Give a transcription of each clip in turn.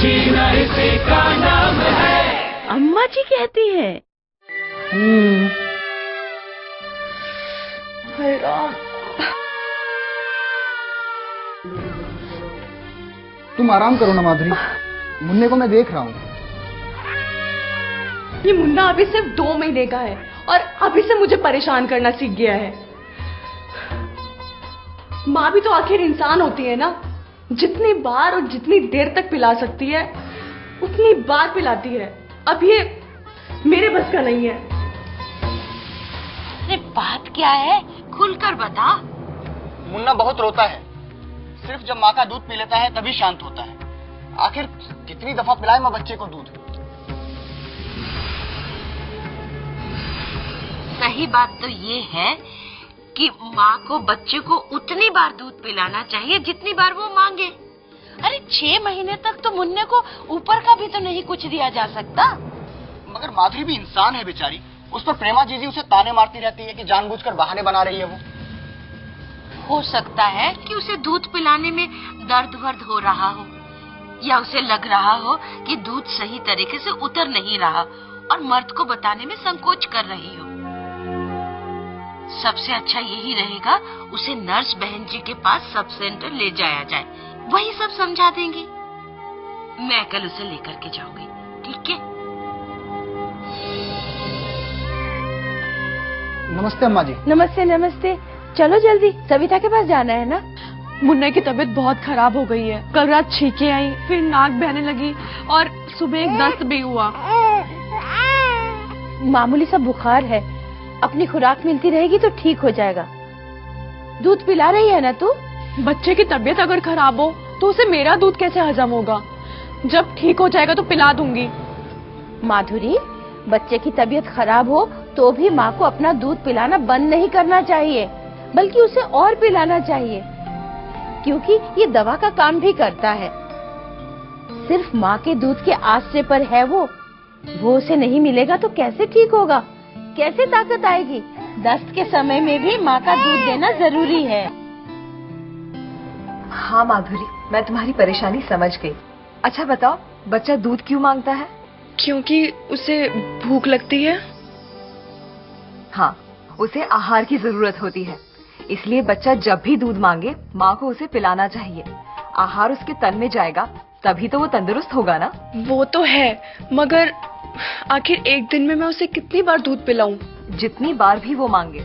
जीना इसी का नाम है। अम्मा जी कहती है। हाय राम। तुम आराम करो ना माधुरी, मुन्ने को मैं देख रहा हूँ। ये मुन्ना अभी सिर्फ 2 महीने का है और अभी से मुझे परेशान करना सीख गया है। माँ भी तो आखिर इंसान होती है ना, जितनी बार और जितनी देर तक पिला सकती है उतनी बार पिलाती है। अब ये मेरे बस का नहीं है। अरे बात क्या है, खुलकर बता। मुन्ना बहुत रोता है, सिर्फ जब माँ का दूध पी लेता है तभी शांत होता है। आखिर कितनी दफा पिलाए माँ बच्चे को दूध। सही बात तो ये है कि माँ को बच्चे को उतनी बार दूध पिलाना चाहिए जितनी बार वो मांगे। अरे 6 महीने तक तो मुन्ने को ऊपर का भी तो नहीं कुछ दिया जा सकता। मगर माधुरी भी इंसान है बेचारी, उस पर प्रेमा जीजी उसे ताने मारती रहती है कि जानबूझकर बहाने बना रही है वो। हो सकता है कि उसे दूध पिलाने में दर्द वर्द हो रहा हो, या उसे लग रहा हो कि दूध सही तरीके से उतर नहीं रहा और मर्द को बताने में संकोच कर रही हो। सबसे अच्छा यही रहेगा उसे नर्स बहन जी के पास सब सेंटर ले जाया जाए, वही सब समझा देंगे। मैं कल उसे लेकर के जाऊंगी, ठीक है? नमस्ते अम्मा जी। नमस्ते नमस्ते। चलो जल्दी, सविता के पास जाना है ना। मुन्ने की तबीयत बहुत खराब हो गई है। कल रात छींकें आई, फिर नाक बहने लगी और सुबह एक दस्त भी हुआ। मामूली सा बुखार है, अपनी खुराक मिलती रहेगी तो ठीक हो जाएगा। दूध पिला रही है ना तू? बच्चे की तबीयत अगर खराब हो तो उसे मेरा दूध कैसे हजम होगा? जब ठीक हो जाएगा तो पिला दूंगी। माधुरी, बच्चे की तबीयत खराब हो तो भी माँ को अपना दूध पिलाना बंद नहीं करना चाहिए, बल्कि उसे और पिलाना चाहिए, क्योंकि ये दवा का काम भी करता है। सिर्फ माँ के दूध के आश्रय पर है वो उसे नहीं मिलेगा तो कैसे ठीक होगा, कैसे ताकत आएगी? दस्त के समय में भी माँ का दूध देना जरूरी है। हाँ माधुरी, मैं तुम्हारी परेशानी समझ गई। अच्छा बताओ, बच्चा दूध क्यों मांगता है? क्योंकि उसे भूख लगती है। हाँ, उसे आहार की जरूरत होती है, इसलिए बच्चा जब भी दूध मांगे माँ को उसे पिलाना चाहिए। आहार उसके तन में जाएगा तभी तो वो तंदुरुस्त होगा ना। वो तो है, मगर आखिर एक दिन में मैं उसे कितनी बार दूध पिलाऊं? जितनी बार भी वो मांगे।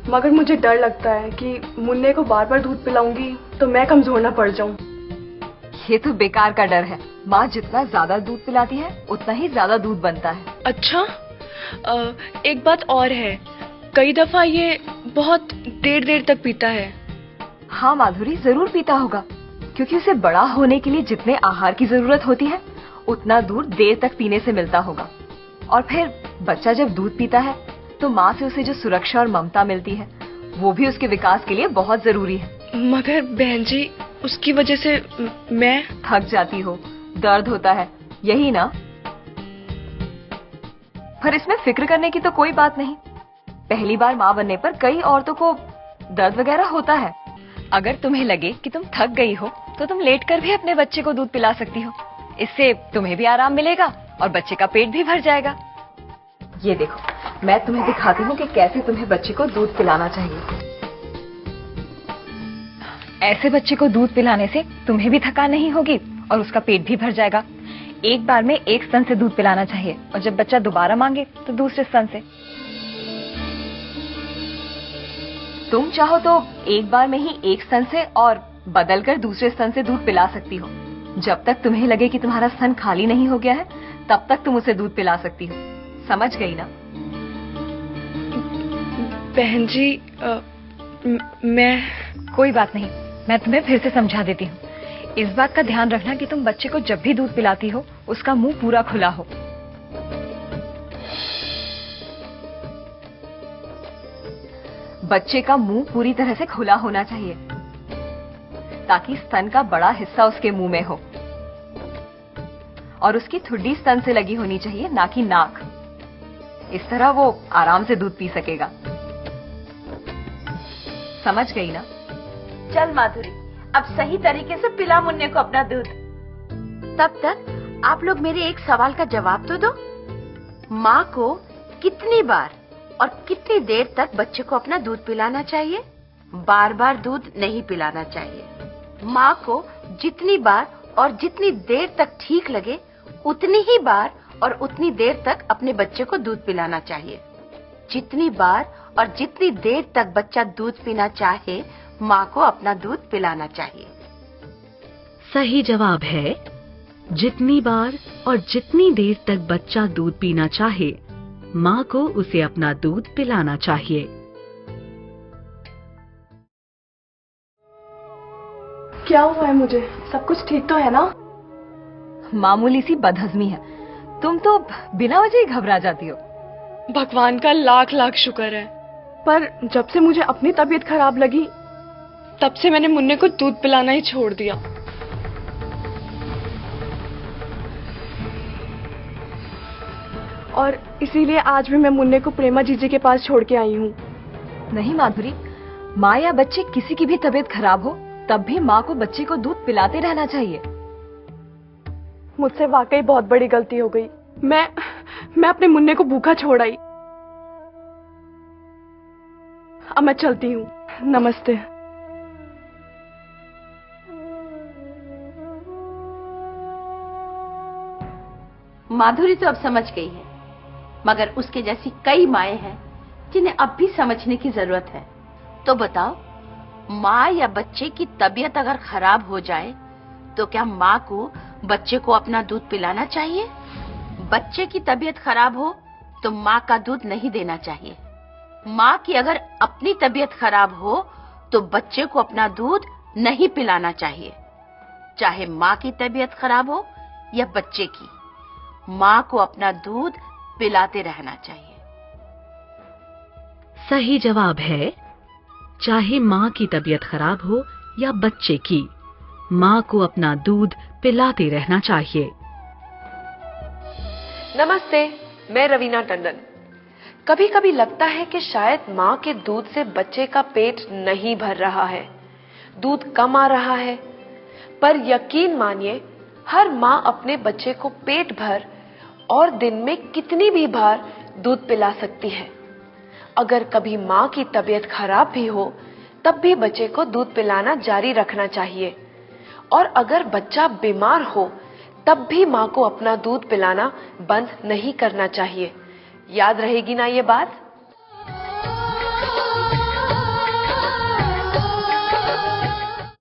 मगर मुझे डर लगता है कि मुन्ने को बार बार दूध पिलाऊंगी तो मैं कमजोर ना पड़ जाऊं। ये तो बेकार का डर है। माँ जितना ज्यादा दूध पिलाती है उतना ही ज्यादा दूध बनता है। अच्छा, एक बात और है, कई दफा ये बहुत देर देर तक पीता है। हाँ माधुरी, जरूर पीता होगा, क्योंकि उसे बड़ा होने के लिए जितने आहार की जरूरत होती है उतना दूध देर तक पीने से मिलता होगा। और फिर बच्चा जब दूध पीता है तो माँ से उसे जो सुरक्षा और ममता मिलती है वो भी उसके विकास के लिए बहुत जरूरी है। मगर बहन जी, उसकी वजह से मैं थक जाती हो, दर्द होता है, यही ना? पर इसमें फिक्र करने की तो कोई बात नहीं। पहली बार माँ बनने पर कई औरतों को दर्द वगैरह होता है। अगर तुम्हें लगे कि तुम थक गई हो तो तुम लेटकर भी अपने बच्चे को दूध पिला सकती हो। इससे तुम्हें भी आराम मिलेगा और बच्चे का पेट भी भर जाएगा। ये देखो, मैं तुम्हें दिखाती हूँ कि कैसे तुम्हें बच्चे को दूध पिलाना चाहिए। ऐसे बच्चे को दूध पिलाने से तुम्हें भी थकान नहीं होगी और उसका पेट भी भर जाएगा। एक बार में एक स्तन से दूध पिलाना चाहिए और जब बच्चा दोबारा मांगे तो दूसरे स्तन से। तुम चाहो तो एक बार में ही एक स्तन से और बदलकर दूसरे स्तन से दूध पिला सकती हो। जब तक तुम्हें लगे कि तुम्हारा स्तन खाली नहीं हो गया है तब तक तुम उसे दूध पिला सकती हो। समझ गई ना? बहन जी, मैं कोई बात नहीं, मैं तुम्हें फिर से समझा देती हूँ। इस बात का ध्यान रखना कि तुम बच्चे को जब भी दूध पिलाती हो उसका मुंह पूरा खुला हो। बच्चे का मुंह पूरी तरह से खुला होना चाहिए ताकि स्तन का बड़ा हिस्सा उसके मुंह में हो और उसकी ठुड्डी स्तन से लगी होनी चाहिए, ना कि नाक। इस तरह वो आराम से दूध पी सकेगा। समझ गई ना? चल माधुरी, अब सही तरीके से पिला मुन्ने को अपना दूध। तब तक आप लोग मेरे एक सवाल का जवाब तो दो। माँ को कितनी बार और कितनी देर तक बच्चे को अपना दूध पिलाना चाहिए? बार बार दूध नहीं पिलाना चाहिए। माँ को जितनी बार और जितनी देर तक ठीक लगे उतनी ही बार और उतनी देर तक अपने बच्चे को दूध पिलाना चाहिए। जितनी बार और जितनी देर तक बच्चा दूध पीना चाहे, माँ को अपना दूध पिलाना चाहिए। सही जवाब है जितनी बार और जितनी देर तक बच्चा दूध पीना चाहे, माँ को उसे अपना दूध पिलाना चाहिए। क्या हुआ है मुझे? सब कुछ ठीक तो है ना? मामूली सी बदहजमी है। तुम तो बिना वजह ही घबरा जाती हो। भगवान का लाख लाख शुक्र है, पर जब से मुझे अपनी तबीयत खराब लगी तब से मैंने मुन्ने को दूध पिलाना ही छोड़ दिया। और इसीलिए आज भी मैं मुन्ने को प्रेमा जीजी के पास छोड़ के आई हूँ। नहीं माधुरी, माँ या बच्चे किसी की भी तबीयत खराब हो तब भी माँ को बच्चे को दूध पिलाते रहना चाहिए। मुझसे वाकई बहुत बड़ी गलती हो गई। मैं अपने मुन्ने को भूखा छोड़ आई। अब मैं चलती हूँ। नमस्ते। माधुरी तो अब समझ गई है, मगर उसके जैसी कई माएं हैं जिन्हें अब भी समझने की जरूरत है। तो बताओ, माँ या बच्चे की तबीयत अगर खराब हो जाए तो क्या माँ को बच्चे को अपना दूध पिलाना चाहिए? बच्चे की तबीयत खराब हो तो माँ का दूध नहीं देना चाहिए। माँ की अगर अपनी तबीयत खराब हो तो बच्चे को अपना दूध नहीं पिलाना चाहिए। चाहे माँ की तबीयत खराब हो या बच्चे की, माँ को अपना दूध पिलाते रहना चाहिए। सही जवाब है चाहे माँ की तबीयत खराब हो या बच्चे की, माँ को अपना दूध पिलाते रहना चाहिए। नमस्ते, मैं रवीना टंडन। कभी कभी लगता है कि शायद माँ के दूध से बच्चे का पेट नहीं भर रहा है, दूध कम आ रहा है। पर यकीन मानिए, हर माँ अपने बच्चे को पेट भर और दिन में कितनी भी बार दूध पिला सकती है। अगर कभी माँ की तबीयत खराब भी हो तब भी बच्चे को दूध पिलाना जारी रखना चाहिए। और अगर बच्चा बीमार हो तब भी माँ को अपना दूध पिलाना बंद नहीं करना चाहिए। याद रहेगी ना ये बात?